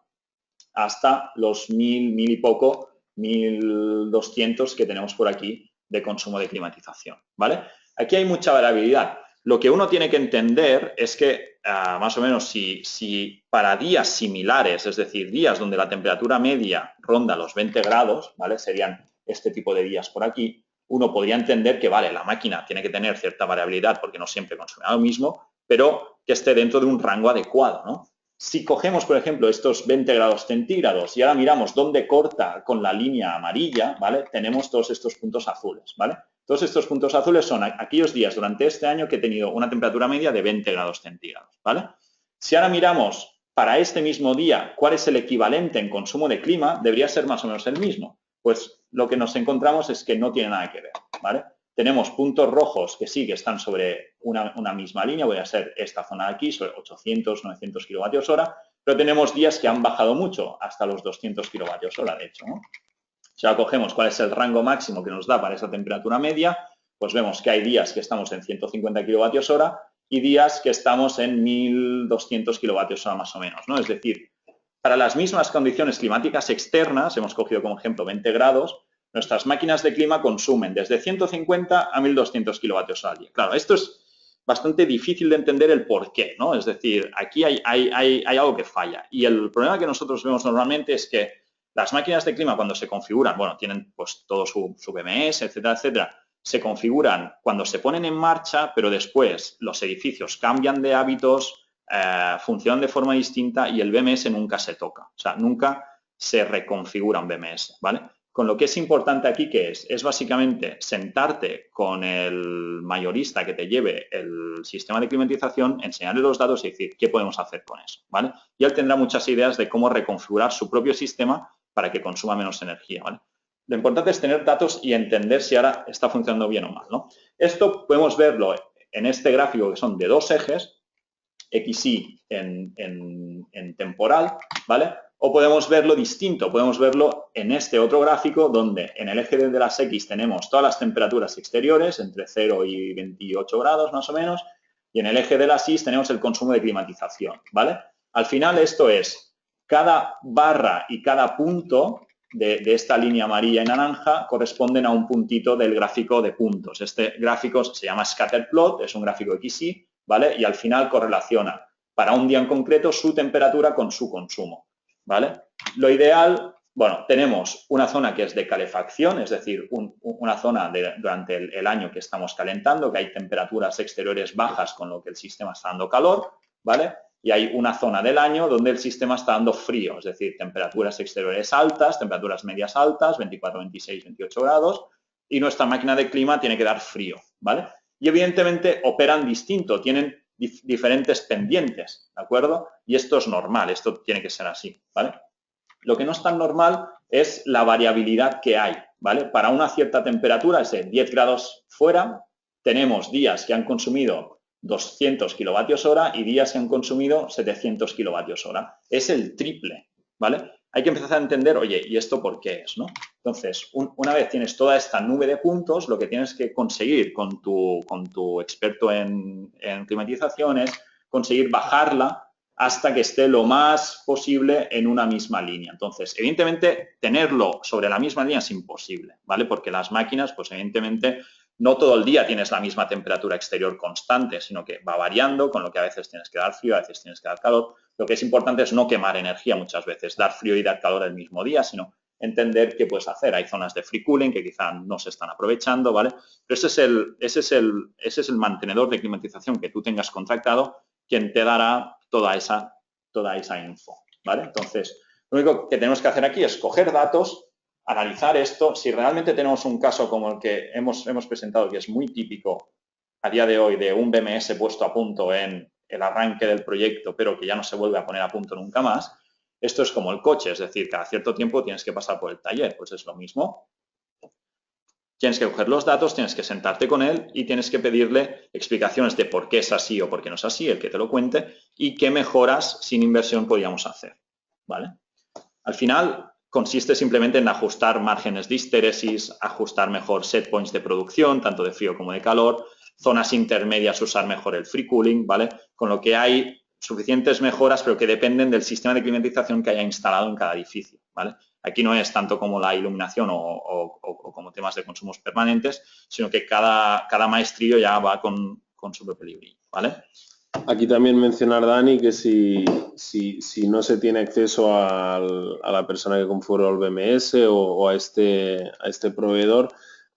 hasta los 1000 y poco, 1200 que tenemos por aquí de consumo de climatización, ¿vale? Aquí hay mucha variabilidad. Lo que uno tiene que entender es que más o menos si para días similares, es decir, días donde la temperatura media ronda los 20 grados, ¿vale? Serían este tipo de días por aquí, uno podría entender que, vale, la máquina tiene que tener cierta variabilidad porque no siempre consume lo mismo, pero que esté dentro de un rango adecuado, ¿no? Si cogemos, por ejemplo, estos 20 grados centígrados y ahora miramos dónde corta con la línea amarilla, ¿vale? Tenemos todos estos puntos azules, ¿vale? Todos estos puntos azules son aquellos días durante este año que he tenido una temperatura media de 20 grados centígrados, ¿vale? Si ahora miramos para este mismo día cuál es el equivalente en consumo de clima, debería ser más o menos el mismo. Pues lo que nos encontramos es que no tiene nada que ver, ¿vale? Tenemos puntos rojos que sí que están sobre una misma línea, voy a ser esta zona de aquí, sobre 800, 900 kilovatios hora, pero tenemos días que han bajado mucho, hasta los 200 kilovatios hora, de hecho, ¿no? Si ahora cogemos cuál es el rango máximo que nos da para esa temperatura media, pues vemos que hay días que estamos en 150 kilovatios hora y días que estamos en 1200 kilovatios hora más o menos, ¿no? Es decir, para las mismas condiciones climáticas externas, hemos cogido como ejemplo 20 grados, nuestras máquinas de clima consumen desde 150 a 1200 kilovatios al día. Claro, esto es bastante difícil de entender el por qué, ¿no? Es decir, aquí hay algo que falla. Y el problema que nosotros vemos normalmente es que las máquinas de clima cuando se configuran, bueno, tienen pues todo su BMS, etcétera, etcétera, se configuran cuando se ponen en marcha, pero después los edificios cambian de hábitos, funcionan de forma distinta y el BMS nunca se toca. O sea, nunca se reconfigura un BMS, ¿vale? Con lo que es importante aquí, ¿qué es? Es básicamente sentarte con el mayorista que te lleve el sistema de climatización, enseñarle los datos y decir qué podemos hacer con eso, ¿vale? Y él tendrá muchas ideas de cómo reconfigurar su propio sistema para que consuma menos energía, ¿vale? Lo importante es tener datos y entender si ahora está funcionando bien o mal, ¿no? Esto podemos verlo en este gráfico que son de dos ejes, XY en temporal, ¿vale? O podemos verlo distinto, podemos verlo en este otro gráfico donde en el eje de las X tenemos todas las temperaturas exteriores, entre 0 y 28 grados más o menos, y en el eje de las Y tenemos el consumo de climatización, ¿vale? Al final esto es cada barra y cada punto de esta línea amarilla y naranja corresponden a un puntito del gráfico de puntos. Este gráfico se llama scatter plot, es un gráfico XY, ¿vale? Y al final correlaciona para un día en concreto su temperatura con su consumo, ¿vale? Lo ideal, bueno, tenemos una zona que es de calefacción, es decir, una zona durante el año que estamos calentando, que hay temperaturas exteriores bajas con lo que el sistema está dando calor, ¿vale? y hay una zona del año donde el sistema está dando frío, es decir, temperaturas exteriores altas, temperaturas medias altas, 24, 26, 28 grados, y nuestra máquina de clima tiene que dar frío, ¿vale? Y evidentemente operan distinto, tienen diferentes pendientes, ¿de acuerdo? Y esto es normal, esto tiene que ser así, ¿vale? Lo que no es tan normal es la variabilidad que hay, ¿vale? Para una cierta temperatura, es de 10 grados fuera, tenemos días que han consumido 200 kilovatios hora y días que han consumido 700 kilovatios hora. Es el triple, ¿vale? Hay que empezar a entender, oye, ¿y esto por qué es, no? Entonces, una vez tienes toda esta nube de puntos, lo que tienes que conseguir con tu experto en climatización es conseguir bajarla hasta que esté lo más posible en una misma línea. Entonces, evidentemente, tenerlo sobre la misma línea es imposible, ¿vale? Porque las máquinas, pues evidentemente, no todo el día tienes la misma temperatura exterior constante, sino que va variando, con lo que a veces tienes que dar frío, a veces tienes que dar calor. Lo que es importante es no quemar energía muchas veces, dar frío y dar calor el mismo día, sino entender qué puedes hacer. Hay zonas de free cooling que quizá no se están aprovechando, ¿vale? Pero ese es el mantenedor de climatización que tú tengas contratado, quien te dará toda esa info, ¿vale? Entonces, lo único que tenemos que hacer aquí es coger datos, analizar esto. Si realmente tenemos un caso como el que hemos presentado, que es muy típico a día de hoy de un BMS puesto a punto en el arranque del proyecto, pero que ya no se vuelve a poner a punto nunca más, esto es como el coche, es decir, cada cierto tiempo tienes que pasar por el taller, pues es lo mismo. Tienes que coger los datos, tienes que sentarte con él y tienes que pedirle explicaciones de por qué es así o por qué no es así, el que te lo cuente, y qué mejoras sin inversión podríamos hacer, ¿vale? Al final, consiste simplemente en ajustar márgenes de histéresis, ajustar mejor set points de producción, tanto de frío como de calor, zonas intermedias, usar mejor el free cooling, ¿vale? Con lo que hay suficientes mejoras, pero que dependen del sistema de climatización que haya instalado en cada edificio, ¿vale? Aquí no es tanto como la iluminación o como temas de consumos permanentes, sino que cada maestrillo ya va con su propio librillo, ¿vale? Aquí también mencionar, Dani, que si no se tiene acceso a la persona que configuró el BMS o a este proveedor,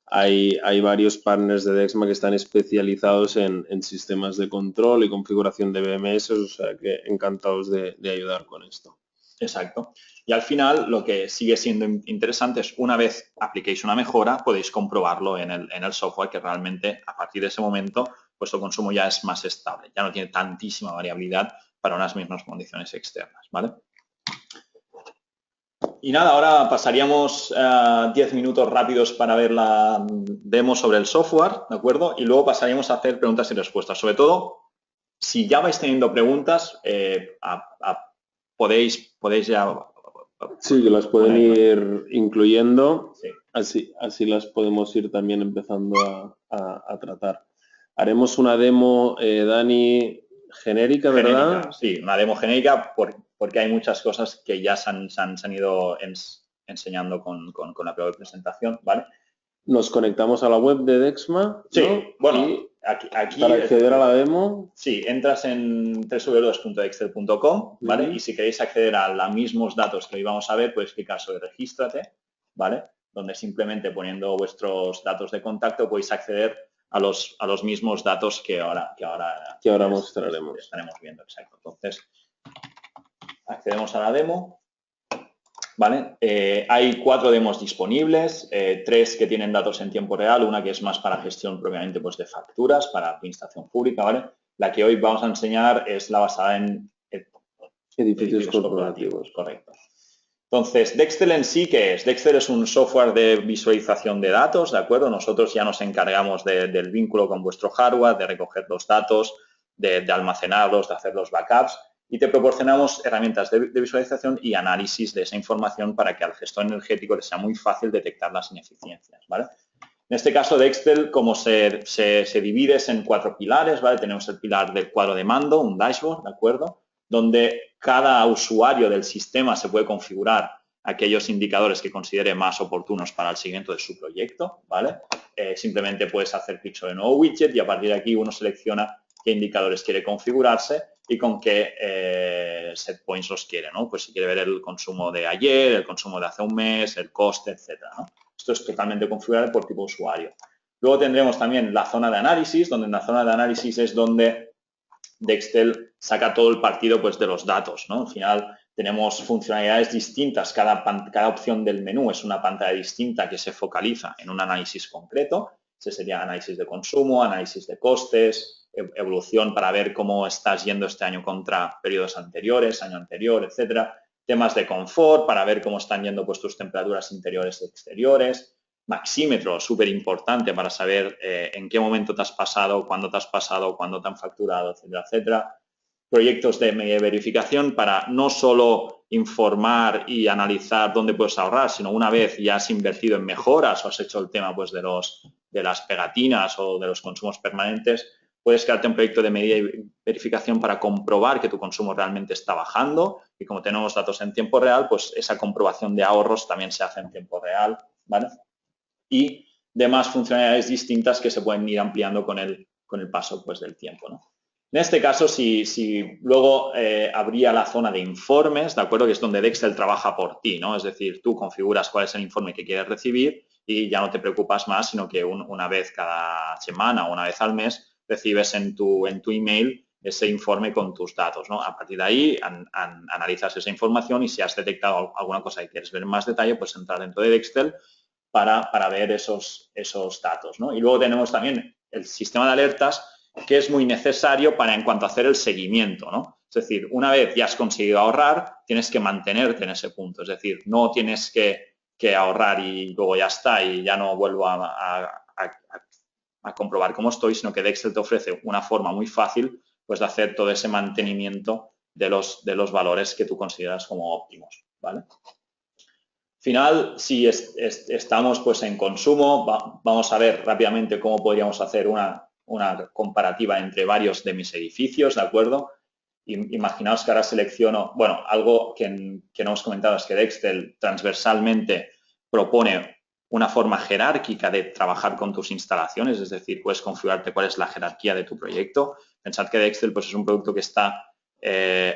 hay varios partners de Dexma que están especializados en sistemas de control y configuración de BMS, o sea que encantados de ayudar con esto. Exacto. Y al final lo que sigue siendo interesante es una vez apliquéis una mejora, podéis comprobarlo en el software que realmente a partir de ese momento vuestro consumo ya es más estable, ya no tiene tantísima variabilidad para unas mismas condiciones externas, ¿vale? Y nada, ahora pasaríamos 10 minutos rápidos para ver la demo sobre el software, ¿de acuerdo? Y luego pasaríamos a hacer preguntas y respuestas. Sobre todo, si ya vais teniendo preguntas, podéis ya... Sí, que las pueden ir incluyendo, sí. Así las podemos ir también empezando a tratar. Haremos una demo, Dani, genérica, ¿verdad? Sí, una demo genérica porque hay muchas cosas que ya se han ido enseñando con la propia presentación, ¿vale? Nos conectamos a la web de Dexma, sí, ¿no? Bueno, aquí para acceder a la demo. Sí, entras en www.dextel.com, ¿vale? Y si queréis acceder a los mismos datos que hoy vamos a ver, podéis clicar sobre regístrate, ¿vale? Donde simplemente poniendo vuestros datos de contacto podéis acceder a los mismos datos que ahora mostraremos. Estaremos viendo, exacto. Entonces, accedemos a la demo. ¿Vale? Hay 4 demos disponibles, 3 que tienen datos en tiempo real, una que es más para gestión propiamente pues, de facturas, para administración pública, ¿vale? La que hoy vamos a enseñar es la basada en edificios corporativos. Correcto. Entonces, Dextel en sí, ¿qué es? Dextel es un software de visualización de datos, ¿de acuerdo? Nosotros ya nos encargamos del vínculo con vuestro hardware, de recoger los datos, de almacenarlos, de hacer los backups, y te proporcionamos herramientas de visualización y análisis de esa información para que al gestor energético le sea muy fácil detectar las ineficiencias, ¿vale? En este caso, Dextel, como se divide en 4 pilares, ¿vale? Tenemos el pilar del cuadro de mando, un dashboard, ¿de acuerdo? Donde cada usuario del sistema se puede configurar aquellos indicadores que considere más oportunos para el seguimiento de su proyecto, ¿vale? Simplemente puedes hacer clic sobre nuevo widget y a partir de aquí uno selecciona qué indicadores quiere configurarse y con qué set points los quiere, ¿no? Pues si quiere ver el consumo de ayer, el consumo de hace un mes, el coste, etcétera, ¿no? Esto es totalmente configurable por tipo de usuario. Luego tendremos también la zona de análisis, donde en la zona de análisis es donde Dextel saca todo el partido pues, de los datos, ¿no? Al final tenemos funcionalidades distintas, cada opción del menú es una pantalla distinta que se focaliza en un análisis concreto. Ese sería análisis de consumo, análisis de costes, evolución para ver cómo estás yendo este año contra periodos anteriores, año anterior, etcétera. Temas de confort para ver cómo están yendo pues, tus temperaturas interiores y exteriores. Maxímetro, súper importante para saber en qué momento te has pasado, cuándo te han facturado, etcétera, etcétera. Proyectos de verificación para no solo informar y analizar dónde puedes ahorrar, sino una vez ya has invertido en mejoras o has hecho el tema pues, de las pegatinas o de los consumos permanentes, puedes crearte un proyecto de medida y verificación para comprobar que tu consumo realmente está bajando y como tenemos datos en tiempo real, pues esa comprobación de ahorros también se hace en tiempo real, ¿vale? Y demás funcionalidades distintas que se pueden ir ampliando con el paso pues, del tiempo, ¿no? En este caso, si luego habría la zona de informes, ¿de acuerdo? Que es donde Dextel trabaja por ti, ¿no? Es decir, tú configuras cuál es el informe que quieres recibir y ya no te preocupas más, sino que una vez cada semana o una vez al mes recibes en tu email ese informe con tus datos, ¿no? A partir de ahí analizas esa información y si has detectado alguna cosa y quieres ver en más detalle, pues entrar dentro de Dextel para ver esos datos, ¿no? Y luego tenemos también el sistema de alertas que es muy necesario para en cuanto a hacer el seguimiento, ¿no? Es decir, una vez ya has conseguido ahorrar, tienes que mantenerte en ese punto. Es decir, no tienes que ahorrar y luego ya está y ya no vuelvo a comprobar cómo estoy, sino que Dextel te ofrece una forma muy fácil pues, de hacer todo ese mantenimiento de los valores que tú consideras como óptimos, ¿vale? Final, si estamos pues, en consumo, vamos a ver rápidamente cómo podríamos hacer una comparativa entre varios de mis edificios, ¿de acuerdo? Imaginaos que ahora selecciono, bueno, algo que no hemos comentado es que Dextel transversalmente propone una forma jerárquica de trabajar con tus instalaciones, es decir, puedes configurarte cuál es la jerarquía de tu proyecto. Pensad que Dextel pues, es un producto que está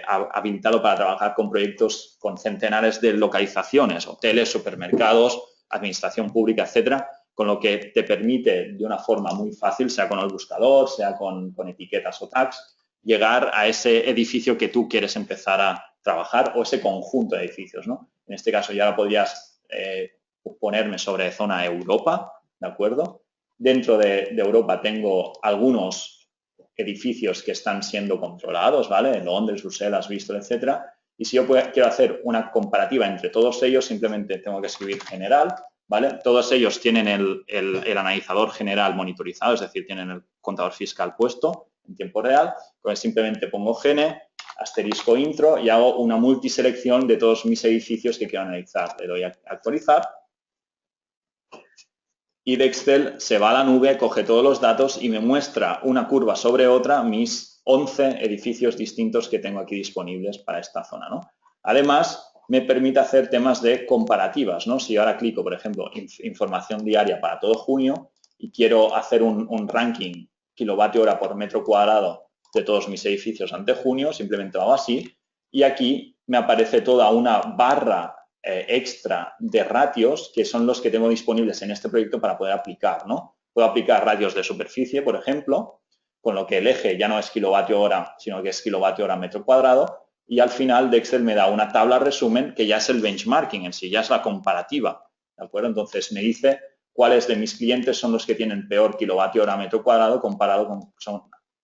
habilitado para trabajar con proyectos con centenares de localizaciones, hoteles, supermercados, administración pública, etcétera, con lo que te permite de una forma muy fácil, sea con el buscador, sea con etiquetas o tags, llegar a ese edificio que tú quieres empezar a trabajar o ese conjunto de edificios, ¿no? En este caso ya lo podrías ponerme sobre zona Europa, ¿de acuerdo? Dentro de Europa tengo algunos edificios que están siendo controlados, ¿vale? En Londres, Bruselas, Bristol, etcétera. Y si yo quiero hacer una comparativa entre todos ellos, simplemente tengo que escribir general, ¿vale? Todos ellos tienen el analizador general monitorizado, es decir, tienen el contador fiscal puesto en tiempo real. Pues simplemente pongo gene, asterisco intro y hago una multiselección de todos mis edificios que quiero analizar. Le doy a actualizar. Y Dextel se va a la nube, coge todos los datos y me muestra una curva sobre otra mis 11 edificios distintos que tengo aquí disponibles para esta zona, ¿no? Además, me permite hacer temas de comparativas, ¿no? Si ahora clico, por ejemplo, información diaria para todo junio y quiero hacer un ranking kilovatio hora por metro cuadrado de todos mis edificios ante junio, simplemente hago así y aquí me aparece toda una barra extra de ratios que son los que tengo disponibles en este proyecto para poder aplicar, ¿no? Puedo aplicar ratios de superficie, por ejemplo, con lo que el eje ya no es kilovatio hora, sino que es kilovatio hora metro cuadrado y al final Dextel me da una tabla resumen que ya es el benchmarking en sí, ya es la comparativa, ¿de acuerdo? Entonces me dice cuáles de mis clientes son los que tienen peor kilovatio hora metro cuadrado comparado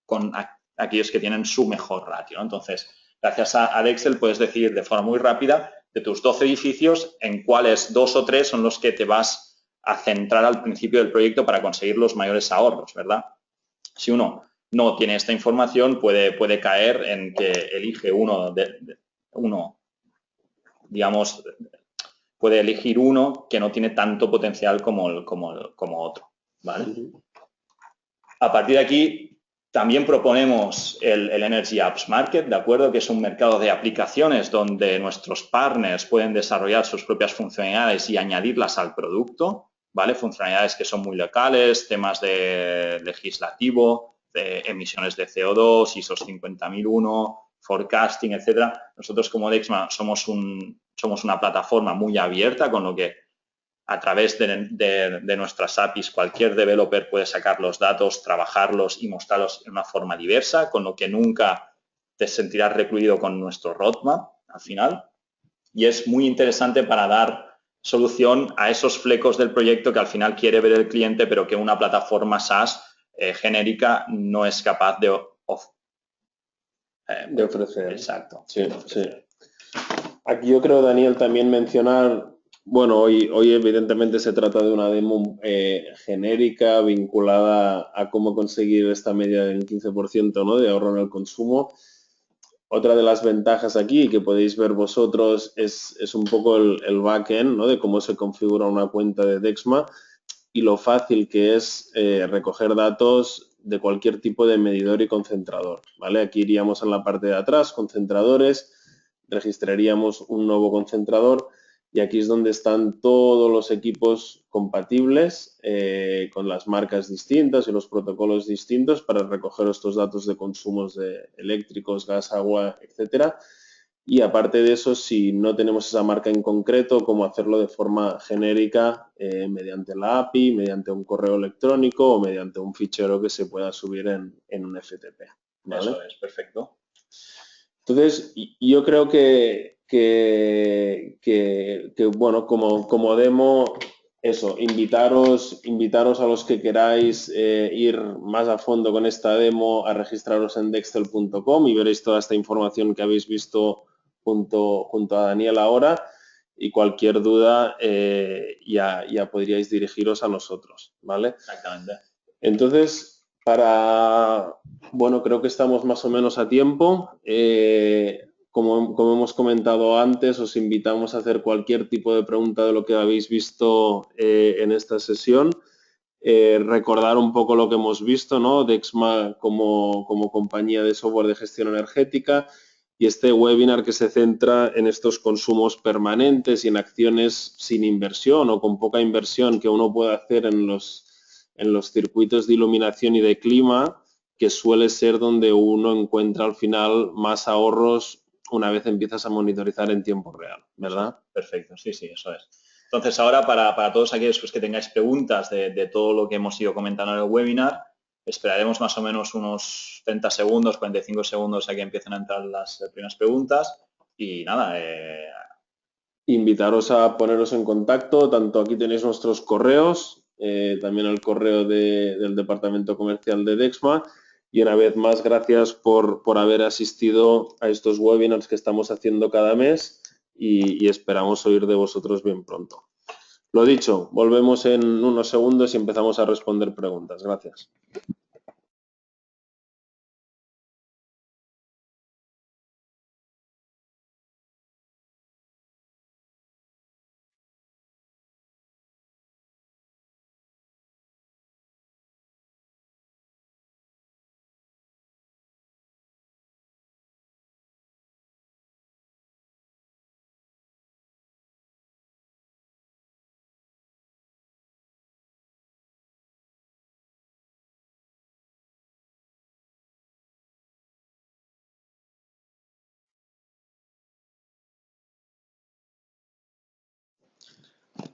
con aquellos que tienen su mejor ratio, ¿no? Entonces, gracias a Dextel puedes decidir de forma muy rápida de tus 12 edificios, en cuáles 2 o 3 son los que te vas a centrar al principio del proyecto para conseguir los mayores ahorros, ¿verdad? Si uno no tiene esta información, puede caer en que elige digamos, puede elegir uno que no tiene tanto potencial como otro, ¿vale? A partir de aquí, también proponemos el Energy Apps Market, ¿de acuerdo? Que es un mercado de aplicaciones donde nuestros partners pueden desarrollar sus propias funcionalidades y añadirlas al producto, ¿vale? Funcionalidades que son muy locales, temas de legislativo, de emisiones de CO2, ISO 50001, forecasting, etcétera. Nosotros como Dexma somos una plataforma muy abierta, con lo que a través de nuestras APIs, cualquier developer puede sacar los datos, trabajarlos y mostrarlos en una forma diversa, con lo que nunca te sentirás recluido con nuestro roadmap al final. Y es muy interesante para dar solución a esos flecos del proyecto que al final quiere ver el cliente, pero que una plataforma SaaS genérica no es capaz de ofrecer. Exacto. Sí, sí. Aquí yo creo, Daniel, también mencionar, bueno, hoy evidentemente se trata de una demo genérica vinculada a cómo conseguir esta media del 15%, ¿no?, de ahorro en el consumo. Otra de las ventajas aquí que podéis ver vosotros es un poco el backend, ¿no?, de cómo se configura una cuenta de Dexma y lo fácil que es recoger datos de cualquier tipo de medidor y concentrador, ¿vale? Aquí iríamos en la parte de atrás, concentradores, registraríamos un nuevo concentrador y aquí es donde están todos los equipos compatibles con las marcas distintas y los protocolos distintos para recoger estos datos de consumos de eléctricos, gas, agua, etcétera. Y aparte de eso, si no tenemos esa marca en concreto, cómo hacerlo de forma genérica mediante la API, mediante un correo electrónico o mediante un fichero que se pueda subir en un FTP, ¿vale? Eso es, perfecto. Entonces, yo creo que bueno, como demo, eso, invitaros a los que queráis ir más a fondo con esta demo a registraros en dextel.com y veréis toda esta información que habéis visto junto a Daniel ahora, y cualquier duda ya podríais dirigiros a nosotros, ¿vale? Exactamente. Entonces, bueno, creo que estamos más o menos a tiempo. Como hemos comentado antes, os invitamos a hacer cualquier tipo de pregunta de lo que habéis visto en esta sesión. Recordar un poco lo que hemos visto, ¿no? Dexma como compañía de software de gestión energética y este webinar que se centra en estos consumos permanentes y en acciones sin inversión o con poca inversión que uno puede hacer en los circuitos de iluminación y de clima, que suele ser donde uno encuentra al final más ahorros una vez empiezas a monitorizar en tiempo real, ¿verdad? Perfecto, sí, eso es. Entonces, ahora para todos aquellos que tengáis preguntas de todo lo que hemos ido comentando en el webinar, esperaremos más o menos unos 30 segundos, 45 segundos a que empiecen a entrar las primeras preguntas y nada. Invitaros a poneros en contacto, tanto aquí tenéis nuestros correos, también el correo del Departamento Comercial de Dexma, y una vez más gracias por haber asistido a estos webinars que estamos haciendo cada mes y esperamos oír de vosotros bien pronto. Lo dicho, volvemos en unos segundos y empezamos a responder preguntas. Gracias.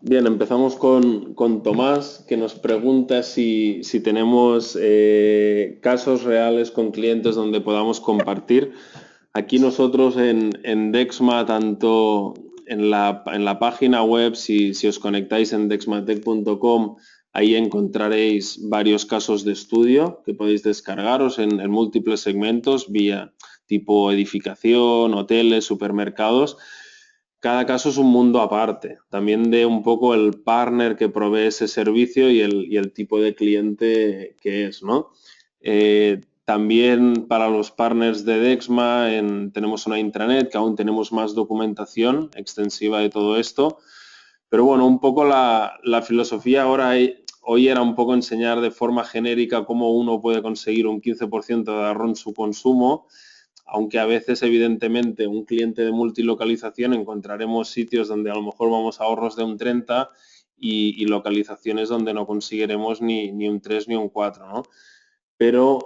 Bien, empezamos con Tomás, que nos pregunta si tenemos casos reales con clientes donde podamos compartir. Aquí nosotros en Dexma, tanto en la página web, si os conectáis en dexmatech.com, ahí encontraréis varios casos de estudio que podéis descargaros en múltiples segmentos, vía tipo edificación, hoteles, supermercados. Cada caso es un mundo aparte, también de un poco el partner que provee ese servicio y el tipo de cliente que es, ¿no? También para los partners de Dexma tenemos una intranet que aún tenemos más documentación extensiva de todo esto, pero bueno, un poco la filosofía hoy era un poco enseñar de forma genérica cómo uno puede conseguir un 15% de ahorro en su consumo, aunque a veces, evidentemente, un cliente de multilocalización encontraremos sitios donde a lo mejor vamos a ahorros de un 30 y localizaciones donde no conseguiremos ni un 3 ni un 4, ¿no? pero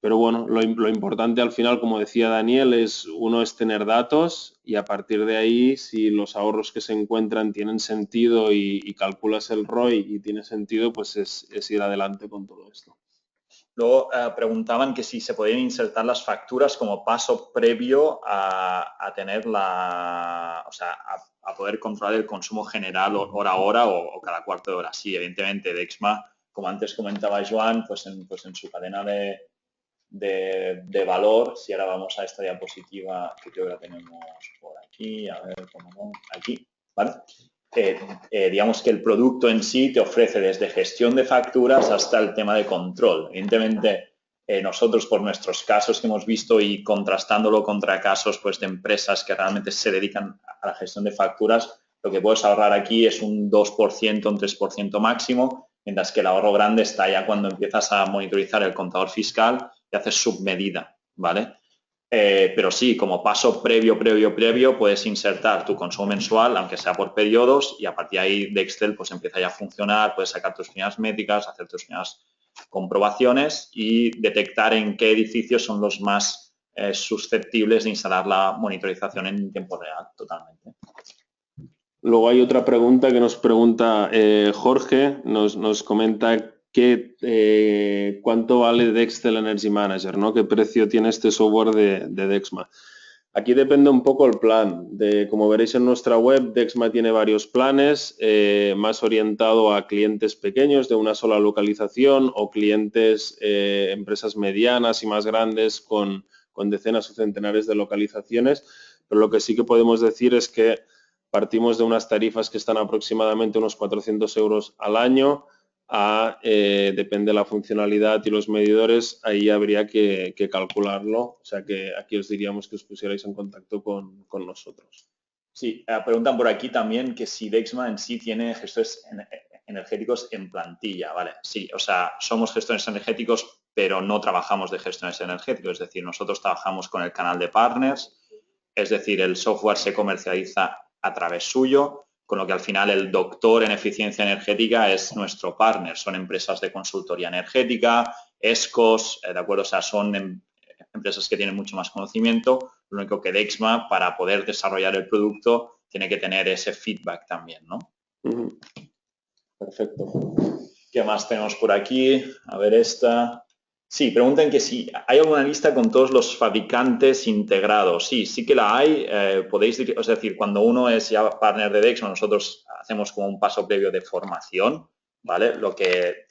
bueno, lo importante al final, como decía Daniel, es tener datos y a partir de ahí, si los ahorros que se encuentran tienen sentido y calculas el ROI y tiene sentido, pues es ir adelante con todo esto. Luego preguntaban que si se podían insertar las facturas como paso previo a tener o sea, a poder controlar el consumo general hora a hora o cada cuarto de hora. Sí, evidentemente, Dexma, como antes comentaba Joan, pues en su cadena de valor, si ahora vamos a esta diapositiva, que creo que la tenemos por aquí, a ver, cómo no, aquí, ¿vale? Digamos que el producto en sí te ofrece desde gestión de facturas hasta el tema de control. Evidentemente, nosotros por nuestros casos que hemos visto y contrastándolo contra casos pues, de empresas que realmente se dedican a la gestión de facturas, lo que puedes ahorrar aquí es un 2%, un 3% máximo, mientras que el ahorro grande está ya cuando empiezas a monitorizar el contador fiscal y haces submedida, ¿vale? Pero sí, como paso previo, puedes insertar tu consumo mensual, aunque sea por periodos, y a partir de ahí de Excel pues empieza ya a funcionar, puedes sacar tus primeras métricas, hacer tus primeras comprobaciones y detectar en qué edificios son los más susceptibles de instalar la monitorización en tiempo real, totalmente. Luego hay otra pregunta que nos pregunta Jorge, nos comenta cuánto vale Dextel Energy Manager, ¿no? ¿Qué precio tiene este software de Dexma? Aquí depende un poco el plan. Como veréis en nuestra web, Dexma tiene varios planes, más orientado a clientes pequeños de una sola localización o clientes, empresas medianas y más grandes con decenas o centenares de localizaciones. Pero lo que sí que podemos decir es que partimos de unas tarifas que están aproximadamente unos 400 euros al año. Depende de la funcionalidad y los medidores, ahí habría que calcularlo. O sea que aquí os diríamos que os pusierais en contacto con nosotros. Sí, preguntan por aquí también que si Dexma en sí tiene gestores energéticos en plantilla, ¿vale? Sí, o sea, somos gestores energéticos, pero no trabajamos de gestores energéticos, es decir, nosotros trabajamos con el canal de partners, es decir, el software se comercializa a través suyo, con lo que al final el doctor en eficiencia energética es nuestro partner, son empresas de consultoría energética, ESCOs, ¿de acuerdo? O sea, son empresas que tienen mucho más conocimiento, lo único que Dexma, para poder desarrollar el producto, tiene que tener ese feedback también, ¿no? Perfecto. ¿Qué más tenemos por aquí? A ver esta. Sí, preguntan que si hay alguna lista con todos los fabricantes integrados. Sí, sí que la hay. Podéis, es decir, cuando uno es ya partner de Dexma, nosotros hacemos como un paso previo de formación, ¿vale? Lo que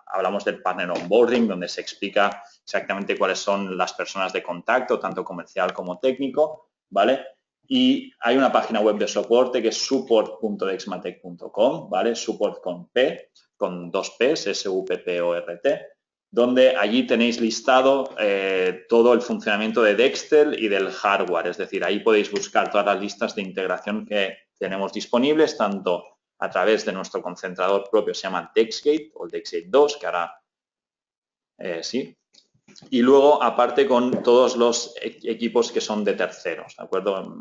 hablamos del partner onboarding, donde se explica exactamente cuáles son las personas de contacto, tanto comercial como técnico, ¿vale? Y hay una página web de soporte que es support.dexmatech.com, ¿vale? Support con P, con dos P's, S-U-P-P-O-R-T, donde allí tenéis listado todo el funcionamiento de Dextel y del hardware. Es decir, ahí podéis buscar todas las listas de integración que tenemos disponibles, tanto a través de nuestro concentrador propio, se llama Dexgate o el Dexgate 2, que ahora sí. Y luego, aparte, con todos los equipos que son de terceros, ¿de acuerdo?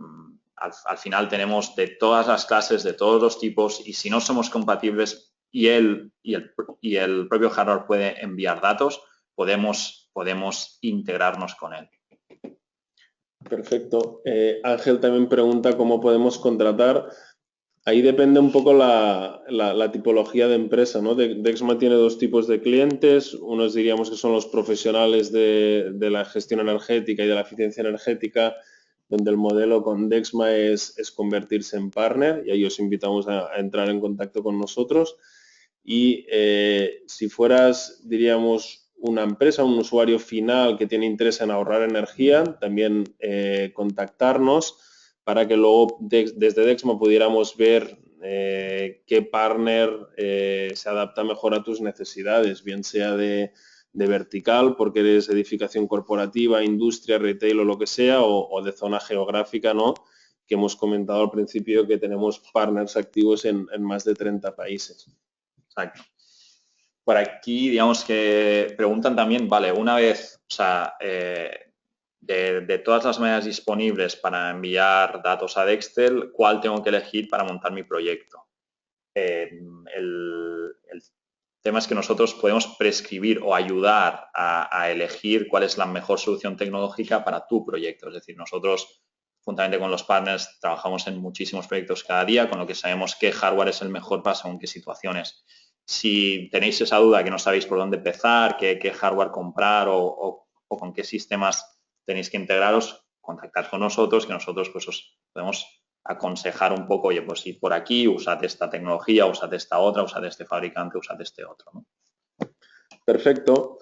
Al final tenemos de todas las clases, de todos los tipos, y si no somos compatibles y el propio hardware puede enviar datos, podemos integrarnos con él. Perfecto. Ángel también pregunta cómo podemos contratar. Ahí depende un poco la tipología de empresa, ¿no? Dexma tiene dos tipos de clientes. Unos diríamos que son los profesionales de la gestión energética y de la eficiencia energética, donde el modelo con Dexma es convertirse en partner y ahí os invitamos a entrar en contacto con nosotros. Y si fueras, diríamos, una empresa, un usuario final que tiene interés en ahorrar energía, también contactarnos para que luego desde Dexma pudiéramos ver qué partner se adapta mejor a tus necesidades, bien sea de vertical, porque eres edificación corporativa, industria, retail o lo que sea, o de zona geográfica, ¿no? Que hemos comentado al principio que tenemos partners activos en más de 30 países. Exacto. Por aquí, digamos que preguntan también, vale, una vez, o sea, de todas las maneras disponibles para enviar datos a Dextel, ¿cuál tengo que elegir para montar mi proyecto? tema es que nosotros podemos prescribir o ayudar a elegir cuál es la mejor solución tecnológica para tu proyecto. Es decir, nosotros, juntamente con los partners, trabajamos en muchísimos proyectos cada día, con lo que sabemos qué hardware es el mejor para según qué situaciones. Si tenéis esa duda, que no sabéis por dónde empezar, qué hardware comprar o con qué sistemas tenéis que integraros, contactad con nosotros, que nosotros pues os podemos aconsejar un poco, oye, pues ir por aquí, usad esta tecnología, usad esta otra, usad este fabricante, usad este otro, ¿no? Perfecto.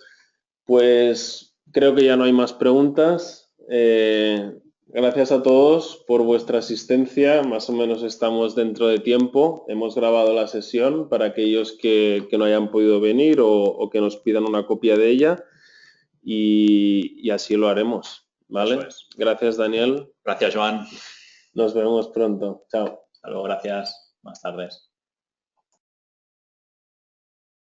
Pues creo que ya no hay más preguntas. Gracias a todos por vuestra asistencia. Más o menos estamos dentro de tiempo. Hemos grabado la sesión para aquellos que no hayan podido venir o que nos pidan una copia de ella y así lo haremos. ¿Vale? Eso es. Gracias, Daniel. Gracias, Joan. Nos vemos pronto. Chao. Hasta luego, gracias. Buenas tardes.